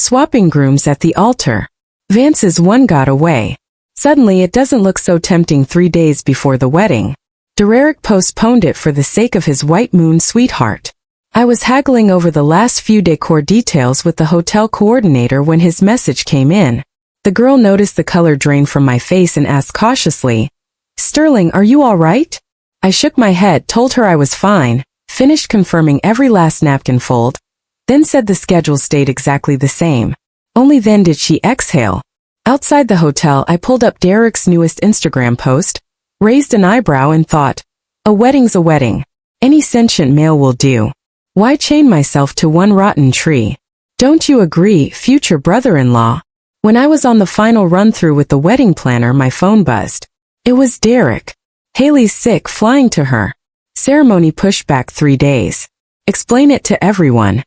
Swapping grooms at the altar. Vance's one got away. Suddenly it doesn't look so tempting 3 days before the wedding. Derek postponed it for the sake of his white moon sweetheart. I was haggling over the last few decor details with the hotel coordinator when his message came in. The girl noticed the color drain from my face and asked cautiously, "Sterling, are you all right?" I shook my head, told her I was fine, finished confirming every last napkin fold, then said the schedule stayed exactly the same. Only then did she exhale. Outside the hotel, I pulled up Derek's newest Instagram post, raised an eyebrow and thought, a wedding's a wedding. Any sentient male will do. Why chain myself to one rotten tree? Don't you agree, future brother-in-law? When I was on the final run-through with the wedding planner, my phone buzzed. It was Derek. Hayley's sick, flying to her. Ceremony pushed back 3 days. Explain it to everyone.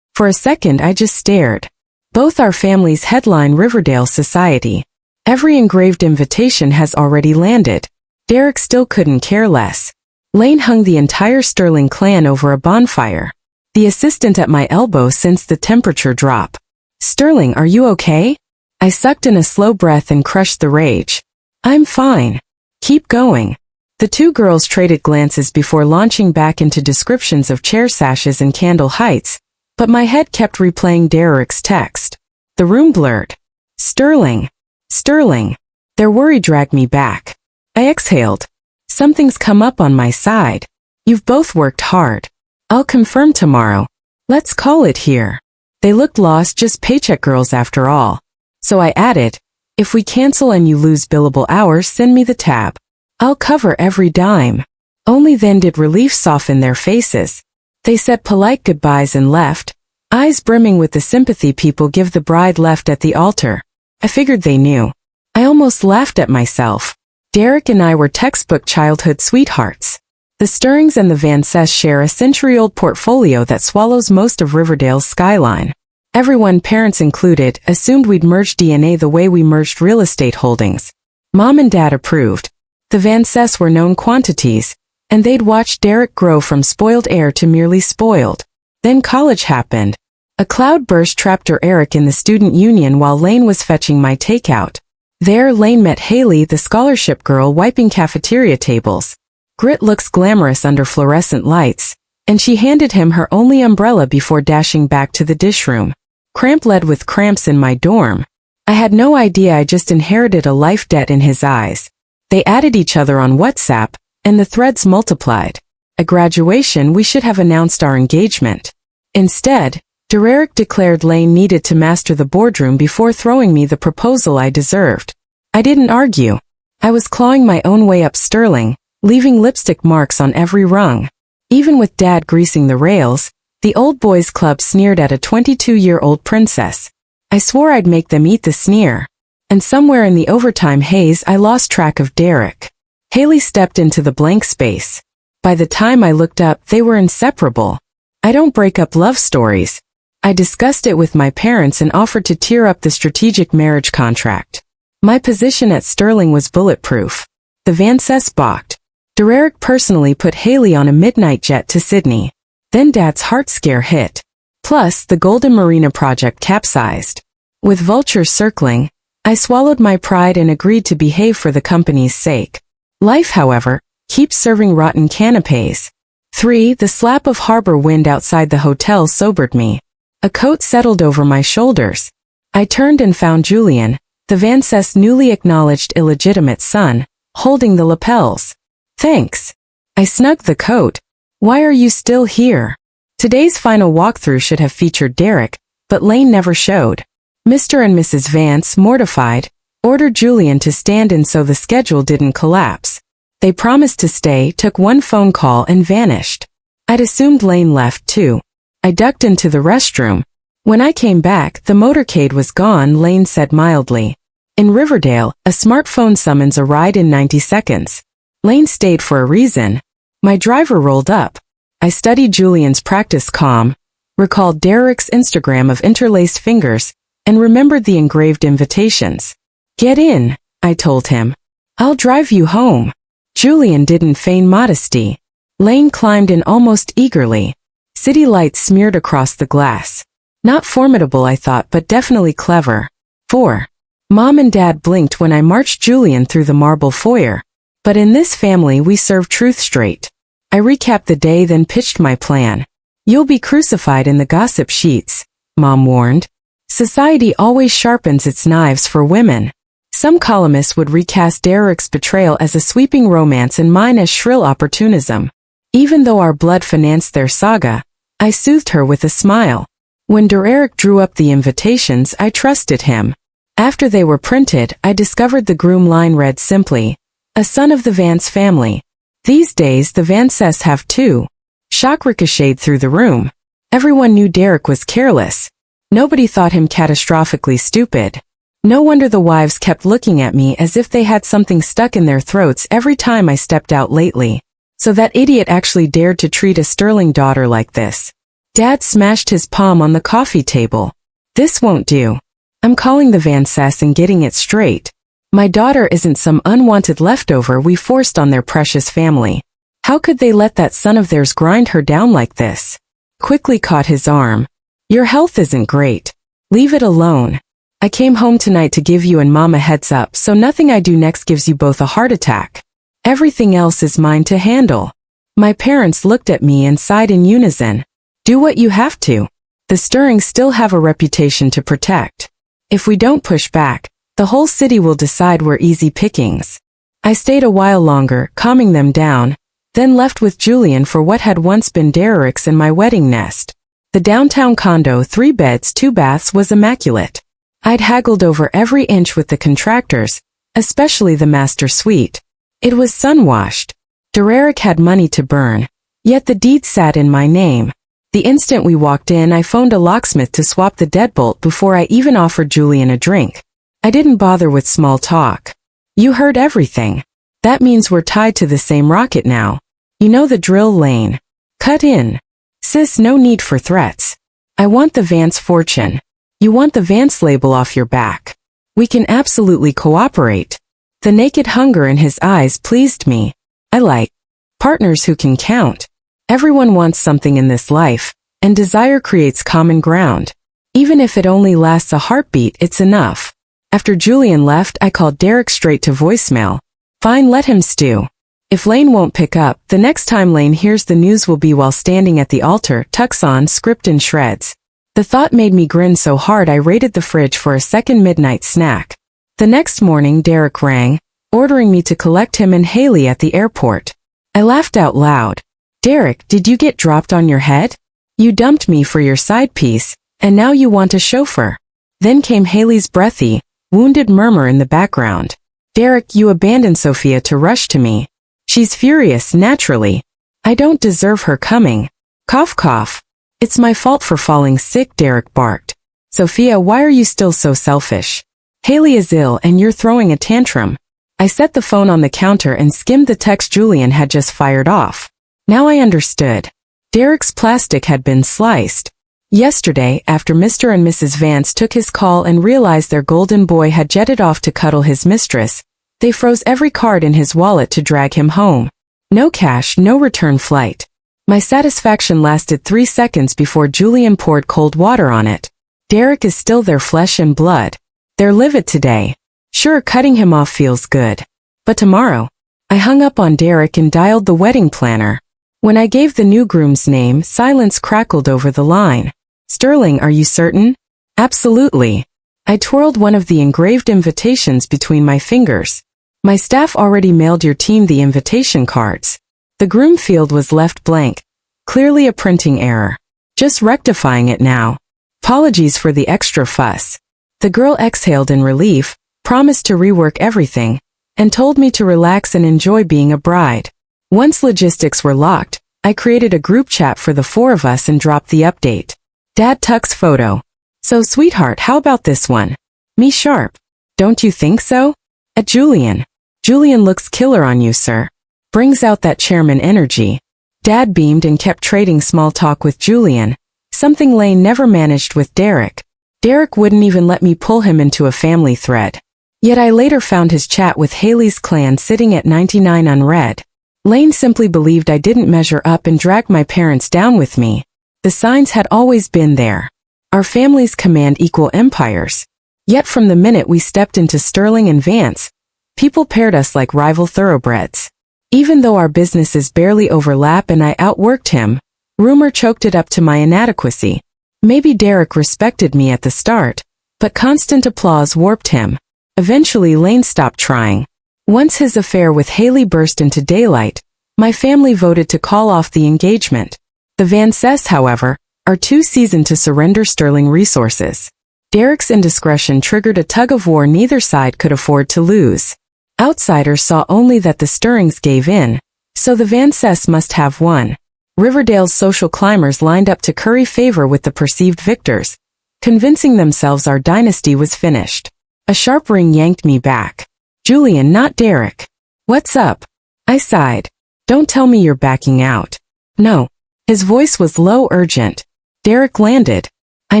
For a second I just stared. Both our families headline Riverdale society. Every engraved invitation has already landed. Derek still couldn't care less. Lane hung the entire Sterling clan over a bonfire. The assistant at my elbow sensed the temperature drop. "Sterling, are you okay?" I sucked in a slow breath and crushed the rage. "I'm fine. Keep going." The two girls traded glances before launching back into descriptions of chair sashes and candle heights, but my head kept replaying Derek's text. The room blurred. "Sterling. Sterling." Their worry dragged me back. I exhaled. "Something's come up on my side. You've both worked hard. I'll confirm tomorrow. Let's call it here." They looked lost, just paycheck girls after all. So I added, "If we cancel and you lose billable hours, send me the tab. I'll cover every dime." Only then did relief soften their faces. They said polite goodbyes and left, eyes brimming with the sympathy people give the bride left at the altar. I figured they knew. I almost laughed at myself. Derek and I were textbook childhood sweethearts. The Stirrings and the Vances share a century-old portfolio that swallows most of Riverdale's skyline. Everyone, parents included, assumed we'd merge DNA the way we merged real estate holdings. Mom and Dad approved. The Vances were known quantities, and they'd watched Derek grow from spoiled heir to merely spoiled. Then college happened. A cloudburst trapped Eric in the student union while Lane was fetching my takeout. There, Lane met Hayley, the scholarship girl wiping cafeteria tables. Grit looks glamorous under fluorescent lights, and she handed him her only umbrella before dashing back to the dish room. Cramp led with cramps in my dorm. I had no idea I just inherited a life debt in his eyes. They added each other on WhatsApp, and the threads multiplied. At graduation, we should have announced our engagement. Instead, Derek declared Lane needed to master the boardroom before throwing me the proposal I deserved. I didn't argue. I was clawing my own way up Sterling, leaving lipstick marks on every rung. Even with Dad greasing the rails, the old boys club sneered at a 22-year-old princess. I swore I'd make them eat the sneer. And somewhere in the overtime haze I lost track of Derek. Hayley stepped into the blank space. By the time I looked up, they were inseparable. I don't break up love stories. I discussed it with my parents and offered to tear up the strategic marriage contract. My position at Sterling was bulletproof. The Vances balked. Derek personally put Hayley on a midnight jet to Sydney. Then Dad's heart scare hit. Plus, the Golden Marina project capsized. With vultures circling, I swallowed my pride and agreed to behave for the company's sake. Life, however, keeps serving rotten canapes. 3. The slap of harbor wind outside the hotel sobered me. A coat settled over my shoulders. I turned and found Julian, the Vances' newly acknowledged illegitimate son, holding the lapels. "Thanks." I snugged the coat. "Why are you still here?" Today's final walkthrough should have featured Derek, but Lane never showed. Mr. and Mrs. Vance, mortified, ordered Julian to stand in so the schedule didn't collapse. They promised to stay, took one phone call and vanished. I'd assumed Lane left too. I ducked into the restroom. When I came back, the motorcade was gone, Lane said mildly. In Riverdale, a smartphone summons a ride in 90 seconds. Lane stayed for a reason. My driver rolled up. I studied Julian's practice calm, recalled Derek's Instagram of interlaced fingers, and remembered the engraved invitations. "Get in," I told him. "I'll drive you home." Julian didn't feign modesty. Lane climbed in almost eagerly. City lights smeared across the glass. Not formidable, I thought, but definitely clever. 4. Mom and Dad blinked when I marched Julian through the marble foyer. But in this family we serve truth straight. I recapped the day, then pitched my plan. You'll be crucified in the gossip sheets, Mom warned. Society always sharpens its knives for women. Some columnists would recast Derek's betrayal as a sweeping romance and mine as shrill opportunism. Even though our blood financed their saga, I soothed her with a smile. When Derek drew up the invitations, I trusted him. After they were printed, I discovered the Groom line read simply, a son of the Vance family. These days the Vances have two. Shock ricocheted through the room. Everyone knew Derek was careless. Nobody thought him catastrophically stupid. No wonder the wives kept looking at me as if they had something stuck in their throats every time I stepped out lately. So that idiot actually dared to treat a sterling daughter like this. Dad smashed his palm on the coffee table. This won't do. I'm calling the Vances and getting it straight. My daughter isn't some unwanted leftover we forced on their precious family. How could they let that son of theirs grind her down like this? Quickly caught his arm. Your health isn't great. Leave it alone. I came home tonight to give you and Mom a heads up, so nothing I do next gives you both a heart attack. Everything else is mine to handle. My parents looked at me and sighed in unison. Do what you have to. The Stirrings still have a reputation to protect. If we don't push back, the whole city will decide we're easy pickings. I stayed a while longer, calming them down, then left with Julian for what had once been Derek's and my wedding nest. The downtown condo, 3 beds, 2 baths, was immaculate. I'd haggled over every inch with the contractors, especially the master suite. It was sun-washed. Derek had money to burn, yet the deed sat in my name. The instant we walked in, I phoned a locksmith to swap the deadbolt before I even offered Julian a drink. I didn't bother with small talk. You heard everything. That means we're tied to the same rocket now. You know the drill, Lane. Cut in. Sis, no need for threats. I want the Vance fortune. You want the Vance label off your back. We can absolutely cooperate. The naked hunger in his eyes pleased me. I like partners who can count. Everyone wants something in this life, and desire creates common ground. Even if it only lasts a heartbeat, it's enough. After Julian left, I called Derek straight to voicemail. Fine, let him stew. If Lane won't pick up, the next time Lane hears the news will be while standing at the altar, tux on, script in shreds. The thought made me grin so hard I raided the fridge for a second midnight snack. The next morning Derek rang, ordering me to collect him and Hayley at the airport. I laughed out loud. Derek, did you get dropped on your head? You dumped me for your side piece, and now you want a chauffeur. Then came Hayley's breathy, wounded murmur in the background. Derek, you abandoned Sophia to rush to me. She's furious, naturally. I don't deserve her coming. Cough cough. It's my fault for falling sick, Derek barked. Sophia, why are you still so selfish? Hayley is ill and you're throwing a tantrum. I set the phone on the counter and skimmed the text Julian had just fired off. Now I understood. Derek's plastic had been sliced. Yesterday, after Mr. and Mrs. Vance took his call and realized their golden boy had jetted off to cuddle his mistress, they froze every card in his wallet to drag him home. No cash, no return flight. My satisfaction lasted 3 seconds before Julian poured cold water on it. Derek is still their flesh and blood. They're livid today. Sure, cutting him off feels good. But tomorrow? I hung up on Derek and dialed the wedding planner. When I gave the new groom's name, silence crackled over the line. Sterling, are you certain? Absolutely. I twirled one of the engraved invitations between my fingers. My staff already mailed your team the invitation cards. The groom field was left blank. Clearly a printing error. Just rectifying it now. Apologies for the extra fuss. The girl exhaled in relief, promised to rework everything, and told me to relax and enjoy being a bride. Once logistics were locked, I created a group chat for the 4 of us and dropped the update. Dad tucks photo. So sweetheart, how about this one? Me sharp. Don't you think so? At Julian. Julian looks killer on you, sir. Brings out that chairman energy. Dad beamed and kept trading small talk with Julian, something Lane never managed with Derek. Derek wouldn't even let me pull him into a family thread. Yet I later found his chat with Hayley's clan sitting at 99 unread. Lane simply believed I didn't measure up and dragged my parents down with me. The signs had always been there. Our families command equal empires. Yet from the minute we stepped into Sterling and Vance, people paired us like rival thoroughbreds. Even though our businesses barely overlap and I outworked him, rumor choked it up to my inadequacy. Maybe Derek respected me at the start, but constant applause warped him. Eventually Lane stopped trying. Once his affair with Hayley burst into daylight, my family voted to call off the engagement. The Vances, however, are too seasoned to surrender Sterling resources. Derek's indiscretion triggered a tug-of-war neither side could afford to lose. Outsiders saw only that the Stirrings gave in, so the Vances must have won. Riverdale's social climbers lined up to curry favor with the perceived victors, convincing themselves our dynasty was finished. A sharp ring yanked me back. Julian, not Derek. What's up? I sighed. Don't tell me you're backing out. No. His voice was low, urgent. Derek landed. I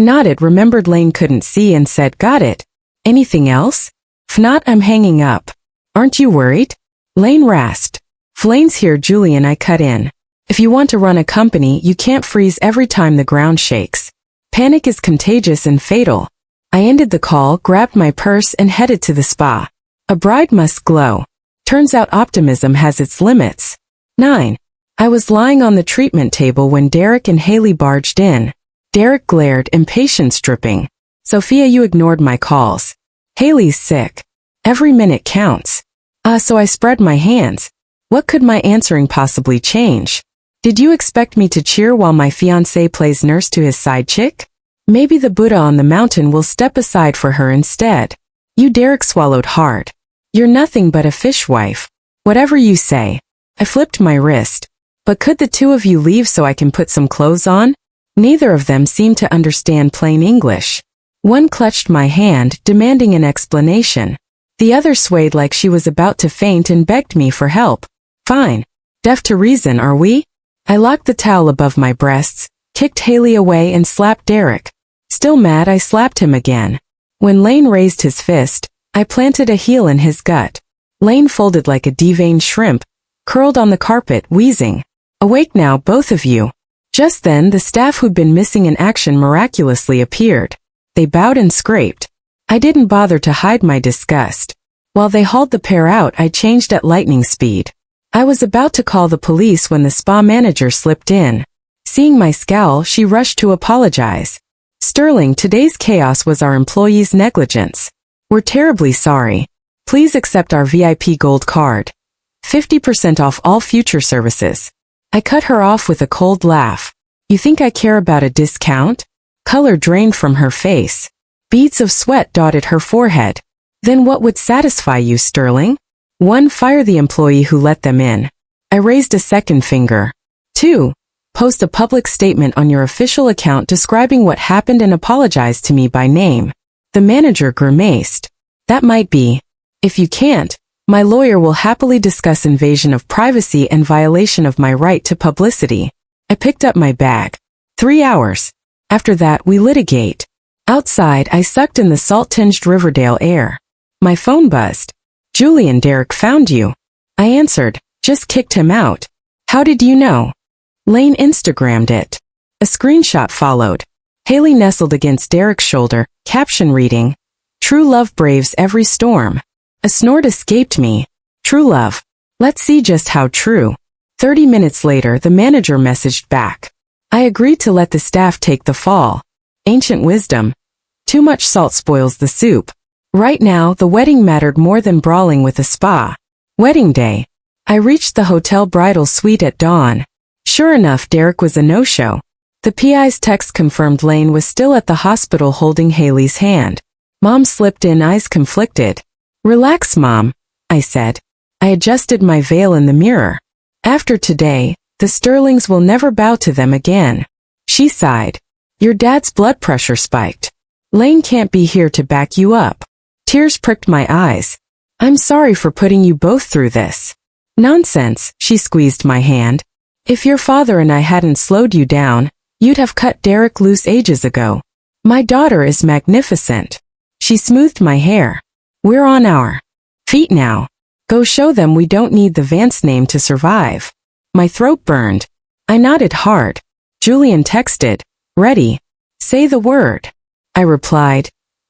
nodded, remembered Lane couldn't see, and said, got it. Anything else? If not, I'm hanging up. Aren't you worried? Lane rasped. Flane's here, Julian, I cut in. If you want to run a company, you can't freeze every time the ground shakes. Panic is contagious and fatal. I ended the call, grabbed my purse, and headed to the spa. A bride must glow. Turns out optimism has its limits. 9. I was lying on the treatment table when Derek and Hayley barged in. Derek glared, impatience dripping. Sophia, you ignored my calls. Hayley's sick. Every minute counts. So I spread my hands. What could my answering possibly change? Did you expect me to cheer while my fiancé plays nurse to his side chick? Maybe the Buddha on the mountain will step aside for her instead. You, Derek swallowed hard. You're nothing but a fishwife. Whatever you say. I flipped my wrist. But could the two of you leave so I can put some clothes on? Neither of them seemed to understand plain English. One clutched my hand, demanding an explanation. The other swayed like she was about to faint and begged me for help. Fine. Deaf to reason, are we? I locked the towel above my breasts, kicked Hayley away, and slapped Derek. Still mad, I slapped him again. When Lane raised his fist, I planted a heel in his gut. Lane folded like a deveined shrimp, curled on the carpet, wheezing. Awake now, both of you. Just then, the staff who'd been missing in action miraculously appeared. They bowed and scraped. I didn't bother to hide my disgust. While they hauled the pair out, I changed at lightning speed. I was about to call the police when the spa manager slipped in. Seeing my scowl, she rushed to apologize. Sterling, today's chaos was our employees' negligence. We're terribly sorry. Please accept our VIP gold card. 50% off all future services. I cut her off with a cold laugh. You think I care about a discount? Color drained from her face. Beads of sweat dotted her forehead. Then what would satisfy you, Sterling? 1. Fire the employee who let them in. I raised a second finger. 2. Post a public statement on your official account describing what happened and apologize to me by name. The manager grimaced. That might be. If you can't, my lawyer will happily discuss invasion of privacy and violation of my right to publicity. I picked up my bag. 3 hours. After that, we litigate. Outside, I sucked in the salt-tinged Riverdale air. My phone buzzed. Julian, Derek found you. I answered, just kicked him out. How did you know? Lane Instagrammed it. A screenshot followed. Hayley nestled against Derek's shoulder, caption reading, True love braves every storm. A snort escaped me. True love. Let's see just how true. 30 minutes later, the manager messaged back. I agreed to let the staff take the fall. Ancient wisdom. Too much salt spoils the soup. Right now, the wedding mattered more than brawling with a spa. Wedding day. I reached the hotel bridal suite at dawn. Sure enough, Derek was a no-show. The PI's text confirmed Lane was still at the hospital holding Hayley's hand. Mom slipped in, eyes conflicted. Relax, Mom, I said. I adjusted my veil in the mirror. After today, the Sterlings will never bow to them again. She sighed. Your dad's blood pressure spiked. Lane can't be here to back you up. Tears pricked my eyes. I'm sorry for putting you both through this. Nonsense, she squeezed my hand. If your father and I hadn't slowed you down, you'd have cut Derek loose ages ago. My daughter is magnificent. She smoothed my hair. We're on our feet now. Go show them we don't need the Vance name to survive. My throat burned. I nodded hard. Julian texted, ready. Say the word. I replied.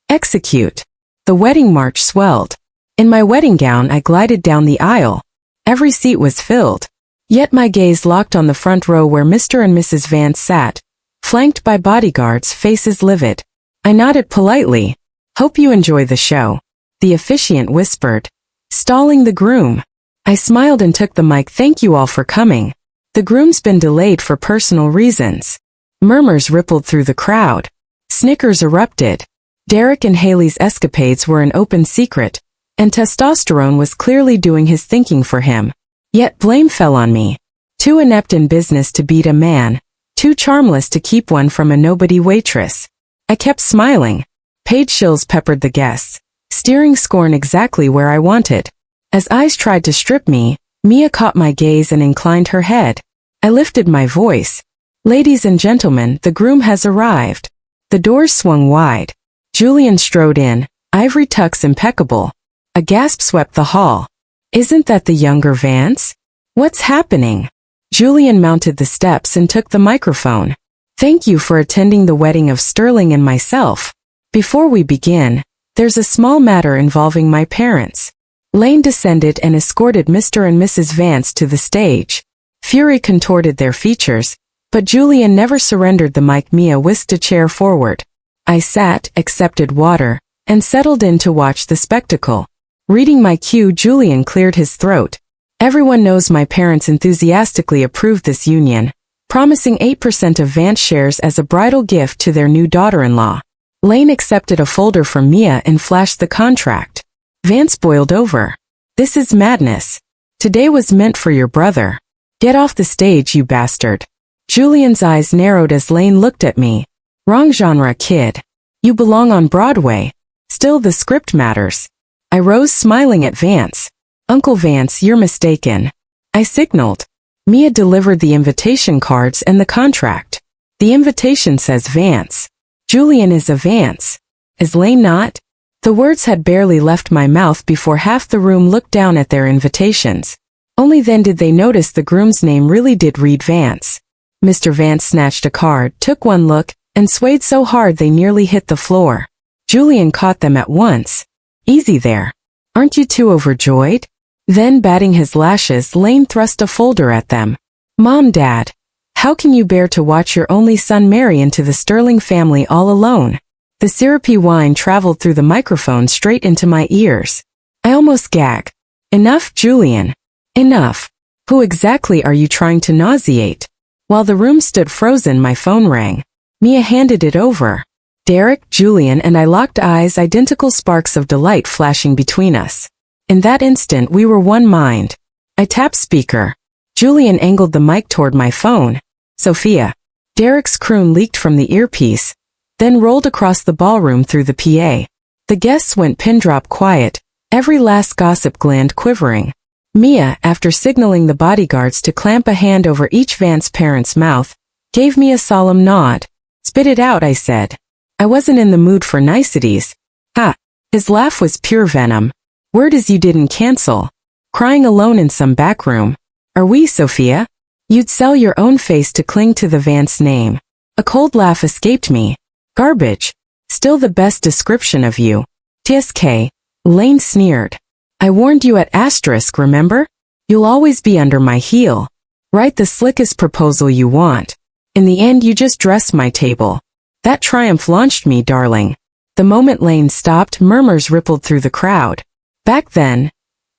Execute. The wedding march swelled. In my wedding gown I glided down the aisle. Every seat was filled. Yet my gaze locked on the front row where Mr. and Mrs. Vance sat, flanked by bodyguards, faces livid. I nodded politely. Hope you enjoy the show. The officiant whispered. Stalling the groom. I smiled and took the mic. Thank you all for coming. The groom's been delayed for personal reasons. Murmurs rippled through the crowd. Snickers erupted. Derek and Hayley's escapades were an open secret, and testosterone was clearly doing his thinking for him. Yet blame fell on me. Too inept in business to beat a man, too charmless to keep one from a nobody waitress. I kept smiling. Paid shills peppered the guests, steering scorn exactly where I wanted. As eyes tried to strip me, Mia caught my gaze and inclined her head. I lifted my voice. Ladies and gentlemen, the groom has arrived. The doors swung wide. Julian strode in, ivory tux impeccable. A gasp swept the hall. Isn't that the younger Vance? What's happening? Julian mounted the steps and took the microphone. Thank you for attending the wedding of Sterling and myself. Before we begin, there's a small matter involving my parents. Lane descended and escorted Mr. and Mrs. Vance to the stage. Fury contorted their features, but Julian never surrendered the mic. Mia whisked a chair forward. I sat, accepted water, and settled in to watch the spectacle. Reading my cue, Julian cleared his throat. Everyone knows my parents enthusiastically approved this union, promising 8% of Vance shares as a bridal gift to their new daughter-in-law. Lane accepted a folder from Mia and flashed the contract. Vance boiled over. This is madness. Today was meant for your brother. Get off the stage, you bastard. Julian's eyes narrowed as Lane looked at me. Wrong genre, kid. You belong on Broadway. Still, the script matters. I rose, smiling at Vance. Uncle Vance, you're mistaken. I signaled. Mia delivered the invitation cards and the contract. The invitation says Vance. Julian is a Vance. Is Lane not? The words had barely left my mouth before half the room looked down at their invitations. Only then did they notice the groom's name really did read Vance. Mr. Vance snatched a card, took one look, and swayed so hard they nearly hit the floor. Julian caught them at once. Easy there. Aren't you too overjoyed? Then, batting his lashes, Lane thrust a folder at them. Mom, Dad, how can you bear to watch your only son marry into the Sterling family all alone? The syrupy whine traveled through the microphone straight into my ears. I almost gagged. Enough, Julian. Enough. Who exactly are you trying to nauseate? While the room stood frozen, my phone rang. Mia handed it over. Derek, Julian, and I locked eyes, identical sparks of delight flashing between us. In that instant, we were one mind. I tapped speaker. Julian angled the mic toward my phone. Sophia. Derek's croon leaked from the earpiece, then rolled across the ballroom through the PA. The guests went pin-drop quiet, every last gossip gland quivering. Mia, after signaling the bodyguards to clamp a hand over each Vance parent's mouth, gave me a solemn nod. Spit it out, I said. I wasn't in the mood for niceties. Ha! His laugh was pure venom. Word is you didn't cancel. Crying alone in some back room. Are we, Sophia? You'd sell your own face to cling to the Vance name. A cold laugh escaped me. Garbage. Still the best description of you. TSK. Lane sneered. I warned you at asterisk, remember? You'll always be under my heel. Write the slickest proposal you want. In the end, you just dress my table. That triumph launched me, darling. The moment Lane stopped, murmurs rippled through the crowd. Back then,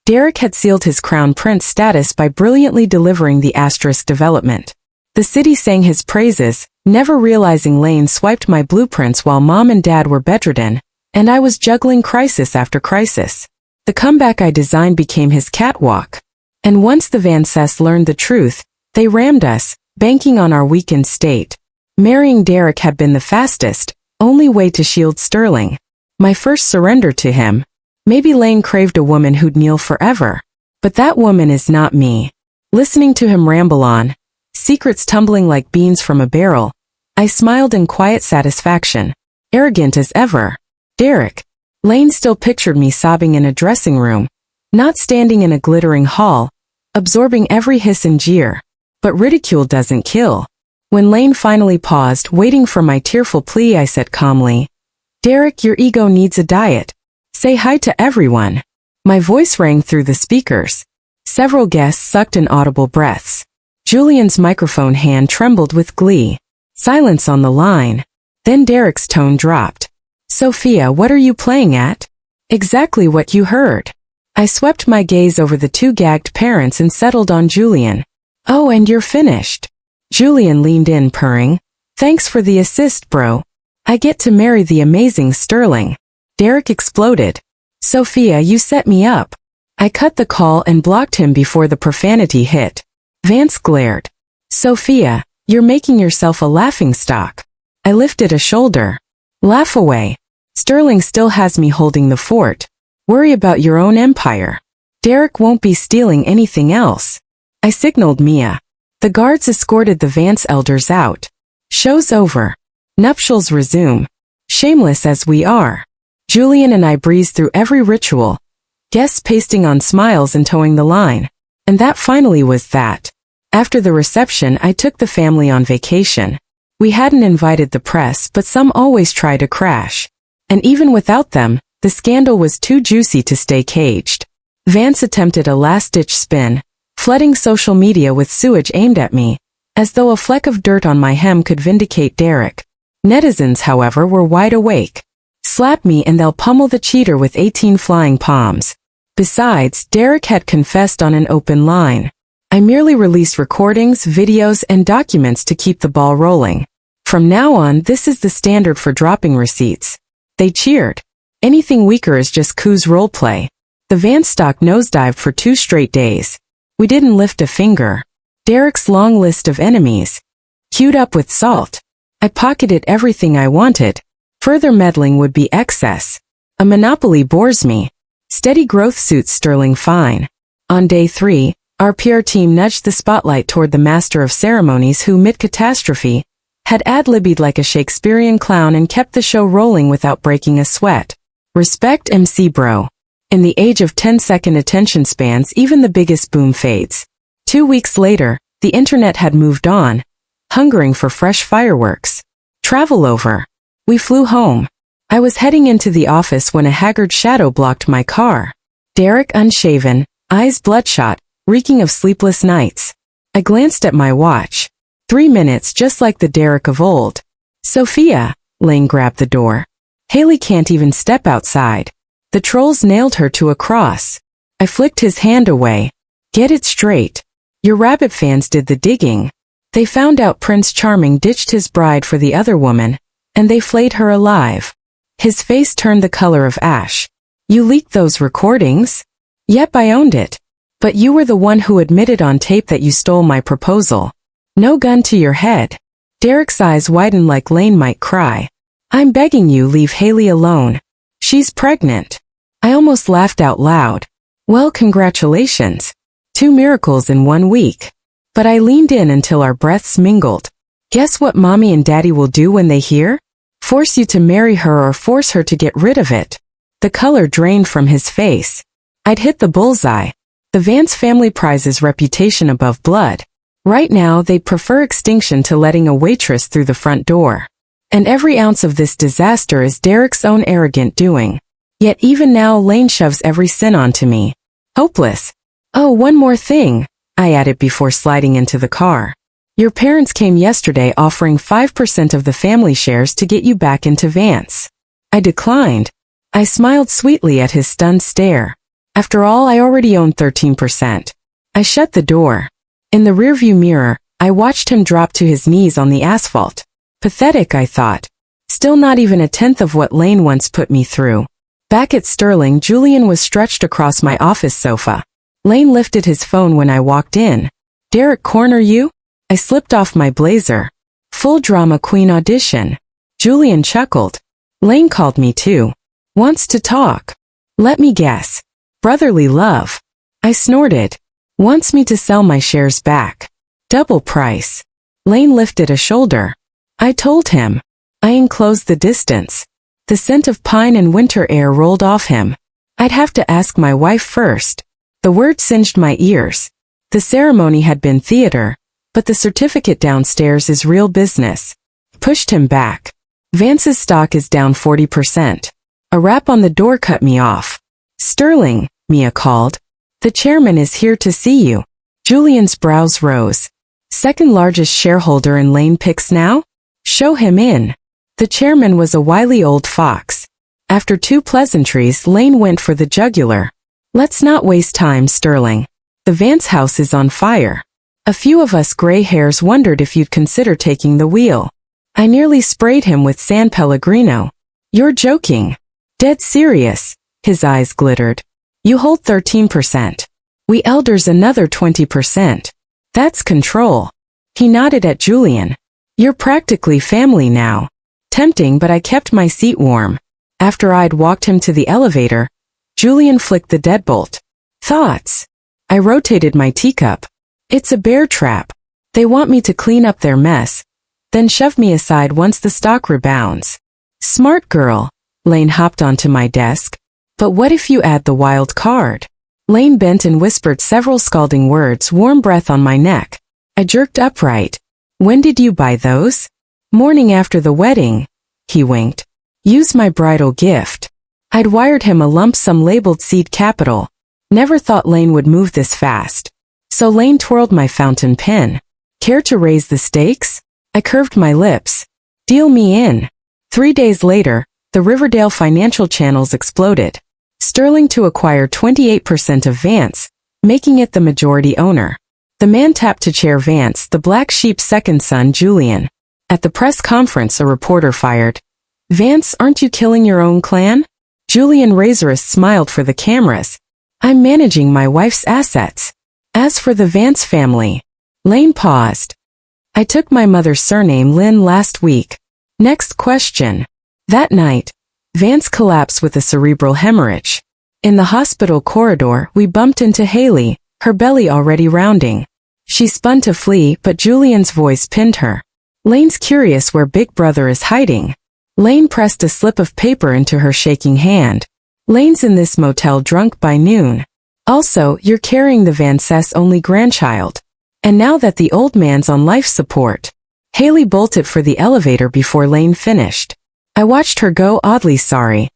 Derek had sealed his crown prince status by brilliantly delivering the asterisk development. The city sang his praises, never realizing Lane swiped my blueprints while Mom and Dad were bedridden, and I was juggling crisis after crisis. The comeback I designed became his catwalk. And once the Vances learned the truth, they rammed us, banking on our weakened state. Marrying Derek had been the fastest, only way to shield Sterling. My first surrender to him. Maybe Lane craved a woman who'd kneel forever. But that woman is not me. Listening to him ramble on, secrets tumbling like beans from a barrel, I smiled in quiet satisfaction. Arrogant as ever. Derek. Lane still pictured me sobbing in a dressing room, not standing in a glittering hall, absorbing every hiss and jeer. But ridicule doesn't kill. When Lane finally paused, waiting for my tearful plea, I said calmly, "Derek, your ego needs a diet. Say hi to everyone." My voice rang through the speakers. Several guests sucked inaudible breaths. Julian's microphone hand trembled with glee. Silence on the line. Then Derek's tone dropped. "Sophia, what are you playing at?" "Exactly what you heard." I swept my gaze over the two gagged parents and settled on Julian. "Oh, and you're finished." Julian leaned in, purring, "Thanks for the assist, bro. I get to marry the amazing Sterling." Derek exploded. "Sophia, you set me up." I cut the call and blocked him before the profanity hit. Vance glared. "Sophia, you're making yourself a laughingstock." I lifted a shoulder. "Laugh away. Sterling still has me holding the fort. Worry about your own empire. Derek won't be stealing anything else." I signaled Mia. The guards escorted the Vance elders out. "Show's over. Nuptials resume." Shameless as we are, Julian and I breezed through every ritual, guests pasting on smiles and towing the line. And that finally was that. After the reception, I took the family on vacation. We hadn't invited the press, but some always try to crash. And even without them, the scandal was too juicy to stay caged. Vance attempted a last-ditch spin, flooding social media with sewage aimed at me, as though a fleck of dirt on my hem could vindicate Derek. Netizens, however, were wide awake. Slap me and they'll pummel the cheater with 18 flying palms. Besides, Derek had confessed on an open line. I merely released recordings, videos, and documents to keep the ball rolling. From now on, this is the standard for dropping receipts. They cheered. Anything weaker is just Koo's roleplay. The Vance stock nosedived for 2 straight days. We didn't lift a finger. Derek's long list of enemies. Queued up with salt. I pocketed everything I wanted. Further meddling would be excess. A monopoly bores me. Steady growth suits Sterling fine. On day 3, our PR team nudged the spotlight toward the master of ceremonies who, mid-catastrophe, had ad-libbied like a Shakespearean clown and kept the show rolling without breaking a sweat. Respect MC bro. In the age of 10-second attention spans, even the biggest boom fades. 2 weeks later, the internet had moved on, hungering for fresh fireworks. Travel over. We flew home. I was heading into the office when a haggard shadow blocked my car. Derek, unshaven, eyes bloodshot, reeking of sleepless nights. I glanced at my watch. 3 minutes, just like the Derek of old. "Sophia," Lane grabbed the door. "Hayley can't even step outside. The trolls nailed her to a cross." I flicked his hand away. "Get it straight. Your rabbit fans did the digging. They found out Prince Charming ditched his bride for the other woman, and they flayed her alive." His face turned the color of ash. "You leaked those recordings?" "Yep, I owned it. But you were the one who admitted on tape that you stole my proposal. No gun to your head." Derek's eyes widened like Lane might cry. "I'm begging you, leave Hayley alone. She's pregnant." I almost laughed out loud. "Well, congratulations. 2 miracles in 1 week." But I leaned in until our breaths mingled. "Guess what mommy and daddy will do when they hear? Force you to marry her or force her to get rid of it." The color drained from his face. I'd hit the bullseye. The Vance family prizes reputation above blood. Right now, they'd prefer extinction to letting a waitress through the front door. And every ounce of this disaster is Derek's own arrogant doing. Yet even now, Lane shoves every sin onto me. Hopeless. "Oh, one more thing," I added before sliding into the car. "Your parents came yesterday offering 5% of the family shares to get you back into Vance." I declined. I smiled sweetly at his stunned stare. After all, I already owned 13%. I shut the door. In the rearview mirror, I watched him drop to his knees on the asphalt. Pathetic, I thought. Still not even a tenth of what Lane once put me through. Back at Sterling, Julian was stretched across my office sofa. Lane lifted his phone when I walked in. "Derek, corner you?" I slipped off my blazer. "Full drama queen audition." Julian chuckled. "Lane called me too. Wants to talk." "Let me guess. Brotherly love." I snorted. "Wants me to sell my shares back. Double price." Lane lifted a shoulder. I told him. I enclosed the distance. The scent of pine and winter air rolled off him. I'd have to ask my wife first. The word singed my ears. The ceremony had been theater, But the certificate downstairs is real business. Pushed him back. Vance's stock is down 40%. A rap on the door cut me off. Sterling, Mia called. The chairman is here to see you. Julian's brows rose. Second largest shareholder in Lane Picks now? Show him in. The chairman was a wily old fox. After 2 pleasantries, Lane went for the jugular. Let's not waste time, Sterling. The Vance house is on fire. A few of us gray hairs wondered if you'd consider taking the wheel. I nearly sprayed him with San Pellegrino. You're joking. Dead serious. His eyes glittered. You hold 13%. We elders another 20%. That's control. He nodded at Julian. You're practically family now. Tempting, but I kept my seat warm. After I'd walked him to the elevator, Julian flicked the deadbolt. Thoughts? I rotated my teacup. It's a bear trap. They want me to clean up their mess, then shove me aside once the stock rebounds. Smart girl. Lane hopped onto my desk. But what if you add the wild card? Lane bent and whispered several scalding words, warm breath on my neck. I jerked upright. When did you buy those? Morning after the wedding. He winked. Use my bridal gift. I'd wired him a lump sum labeled seed capital. Never thought Lane would move this fast. So Lane twirled my fountain pen. Care to raise the stakes? I curved my lips. Deal me in. 3 days later, the Riverdale financial channels exploded. Sterling to acquire 28% of Vance, making it the majority owner. The man tapped to chair Vance, the black sheep's second son, Julian. At the press conference, a reporter fired. Vance, aren't you killing your own clan? Julian Razorist smiled for the cameras. I'm managing my wife's assets. As for the Vance family. Lane paused. I took my mother's surname Lynn last week. Next question. That night, Vance collapsed with a cerebral hemorrhage. In the hospital corridor, we bumped into Hayley, her belly already rounding. She spun to flee, but Julian's voice pinned her. Lane's curious where Big Brother is hiding. Lane pressed a slip of paper into her shaking hand. Lane's in this motel drunk by noon. Also, you're carrying the Vance's only grandchild. And now that the old man's on life support. Hayley bolted for the elevator before Lane finished. I watched her go, oddly sorry.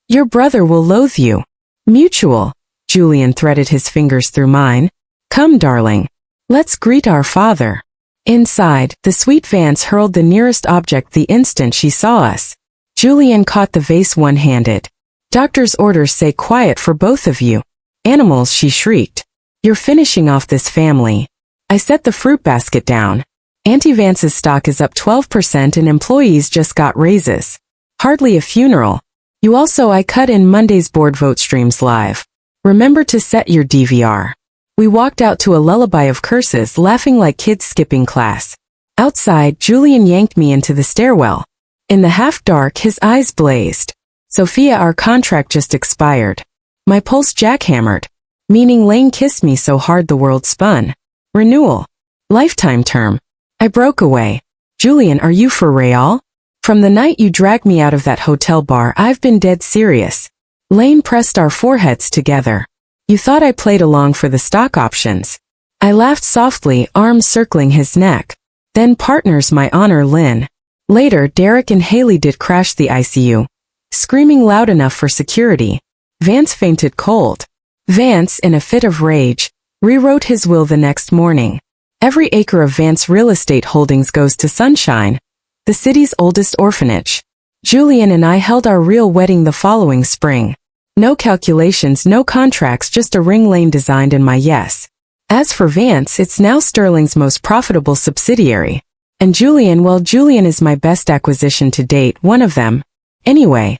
Your brother will loathe you. Mutual. Julian threaded his fingers through mine. Come, darling. Let's greet our father. Inside, the sweet Vance hurled the nearest object the instant she saw us. Julian caught the vase one-handed. Doctor's orders say quiet for both of you. Animals, she shrieked. You're finishing off this family. I set the fruit basket down. Auntie Vance's stock is up 12% and employees just got raises. Hardly a funeral. You also I cut in Monday's board vote streams live. Remember to set your DVR. We walked out to a lullaby of curses, laughing like kids skipping class. Outside, Julian yanked me into the stairwell. In the half-dark, his eyes blazed. Sophia, our contract just expired. My pulse jackhammered. Meaning Lane kissed me so hard the world spun. Renewal. Lifetime term. I broke away. Julian, are you for real? From the night you dragged me out of that hotel bar, I've been dead serious. Lane pressed our foreheads together. You thought I played along for the stock options. I laughed softly, arms circling his neck. Then partners, my honor, Lynn. Later, Derek and Hayley did crash the ICU. Screaming loud enough for security. Vance fainted cold. Vance, in a fit of rage, rewrote his will the next morning. Every acre of Vance real estate holdings goes to Sunshine, the city's oldest orphanage. Julian and I held our real wedding the following spring. No calculations, no contracts, just a ring Lane designed and my yes. As for Vance, it's now Sterling's most profitable subsidiary. And Julian, well, Julian is my best acquisition to date, one of them. Anyway,